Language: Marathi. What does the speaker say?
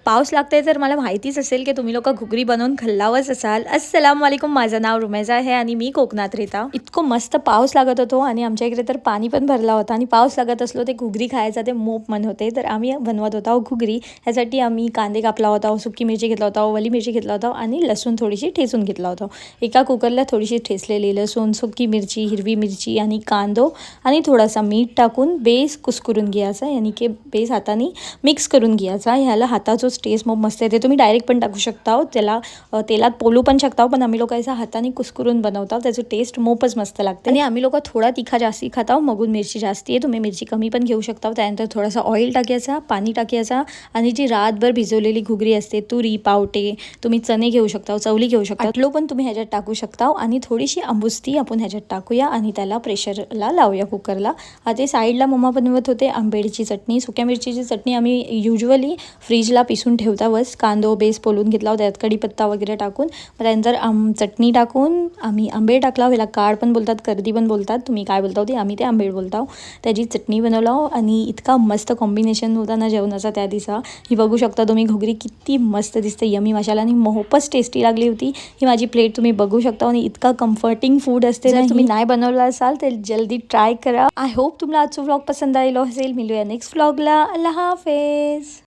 पाऊस लागतोय तर मला माहितीच असेल की तुम्ही लोक घुगरी बनवून खाल्लावच असाल. अस्सलाम वालेकुम, माझं नाव रुमेजा आहे आणि मी कोकणात राहता. इतकं मस्त पाऊस लागत होतो आणि आमच्या इकडे तर पाणी पण भरला होता आणि पाऊस लागत असलो ते घुगरी खायचा ते मोप मन होते. तर आम्ही बनवत होता घुगरी. ह्यासाठी आम्ही कांदे कापला होता, सुकी मिरची घेतला होता, वली मिरची घेतला होता आणि लसूण थोडीशी ठेचून घेतला होता. एका कुकरला थोडीशी ठेचलेली लसूण, सुकी मिरची, हिरवी मिरची आणि कांदो आणि थोडासा मीठ टाकून बेस कुस्करून घ्यायचा, यानी की बेस हाताने मिक्स करून घ्यायचा. ह्याला हाताचोच टेस्ट मग मस्त येते. तुम्ही डायरेक्ट पण टाकू शकता, त्याला तेलात पोलू पण शकता, पण आम्ही लोक याचा हाताने कुस्करून बनवतो, त्याचं टेस्ट मोपच मस्त लागते. आणि आम्ही लोक थोडा तिखा जास्ती खाताव, मगून मिरची जास्ती आहे, तुम्ही मिरची कमी पण घेऊ शकता. त्यानंतर थोडासा ऑइल टाकायचा, पाणी टाकायचा आणि जी रातभर भिजवलेली घुगरी असते, तुरी पावटे, तुम्ही चणे घेऊ शकता, चवली घेऊ शकता, आटलो पण तुम्ही ह्याच्यात टाकू शकता आणि थोडीशी आंबुस्ती आपण ह्याच्यात टाकूया आणि त्याला प्रेशरला लावूया कुकरला. आता साईडला मम्मा बनवत होते आंबेडची चटणी, सुक्या मिरचीची चटणी. आम्ही युजली फ्रीजला पिसून ठेवता, बस कांदो बेस पोलून घेतला, त्यात कढीपत्ता वगैरे टाकून त्यानंतर चटणी टाकून आम्ही आंबेड टाकला. ह्याला काळ पण बोलतात, कर्दी पण बोलतात, तुम्ही काय बोलता ते, आम्ही ते आंबेड बोलतो. त्याची चटणी बनवला आणि इतका मस्त कॉम्बिनेशन होता ना जेवणाचा त्या दिवसा. ही बघू शकता तुम्ही घुगरी किती मस्त दिसते, यमी मसाला आणि मोहपच टेस्टी लागली होती. ही माझी प्लेट तुम्ही बघू शकता आणि इतका कम्फर्टिंग फूड असते. जर तुम्ही नाही बनवलं असाल तर जल्दी ट्राय करा. आय होप तुम्हाला आजचा व्लॉग पसंत आलेला असेल. मिळूया नेक्स्ट व्लॉगला. अल्लाह हाफिज.